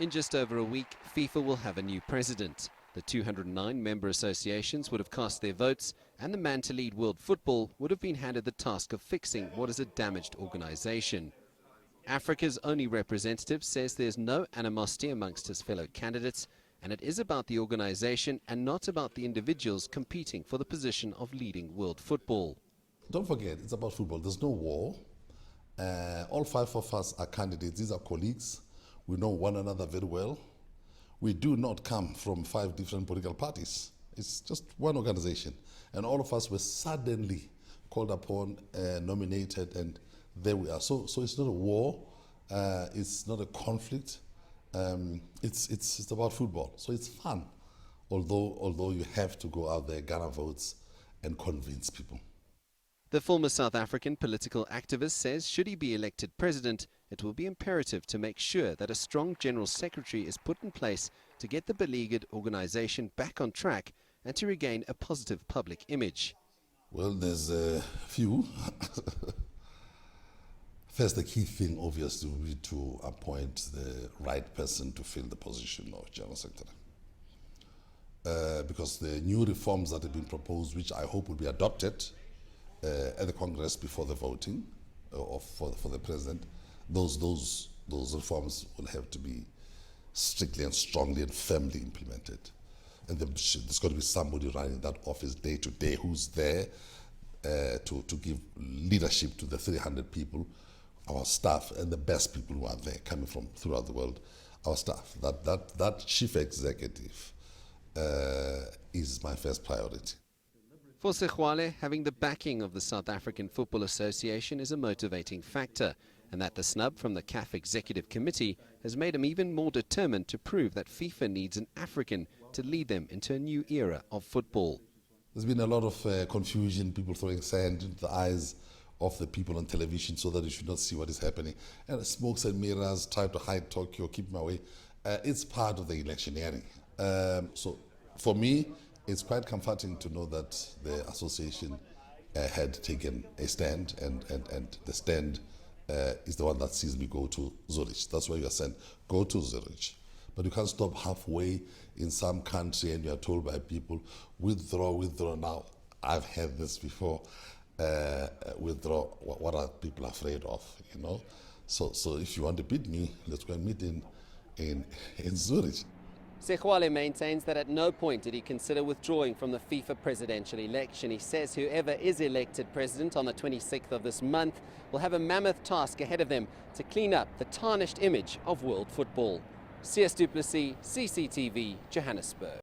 In just over a week, FIFA will have a new president. The 209 member associations would have cast their votes, and the man to lead world football would have been handed the task of fixing what is a damaged organization. Africa's only representative says there's no animosity amongst his fellow candidates, and it is about the organization and not about the individuals competing for the position of leading world football. Don't forget, it's about football. There's no war. All five of us are candidates. These are colleagues. We know one another very well. We do not come from 5 different political parties. It's just one organization. And all of us were suddenly called upon, nominated, and there we are. So it's not a war. It's not a conflict. It's about football. So it's fun, although you have to go out there, gather votes, and convince people. The former South African political activist says should he be elected president, it will be imperative to make sure that a strong general secretary is put in place to get the beleaguered organization back on track and to regain a positive public image. Well, there's a few. First, the key thing obviously will be to appoint the right person to fill the position of general secretary. Because the new reforms that have been proposed, which I hope will be adopted at the Congress before the voting for the president, those reforms will have to be strictly and strongly and firmly implemented. And there's got to be somebody running that office day to day who's there to give leadership to the 300 people, our staff, and the best people who are there coming from throughout the world, our staff. That chief executive is my first priority. For Sexwale, having the backing of the South African Football Association is a motivating factor, and that the snub from the CAF Executive Committee has made him even more determined to prove that FIFA needs an African to lead them into a new era of football. There's been a lot of confusion, people throwing sand into the eyes of the people on television so that you should not see what is happening. And smokes and mirrors, try to hide Tokyo, keep them away. It's part of the electioneering. So for me, it's quite comforting to know that the association had taken a stand, and the stand is the one that sees me go to Zurich. That's why you are sent, go to Zurich. But you can't stop halfway in some country and you are told by people, withdraw. Now, I've had this before, withdraw. What are people afraid of, you know? So if you want to beat me, let's go and meet in Zurich. Sexwale maintains that at no point did he consider withdrawing from the FIFA presidential election. He says whoever is elected president on the 26th of this month will have a mammoth task ahead of them to clean up the tarnished image of world football. Sias du Plessis, CCTV, Johannesburg.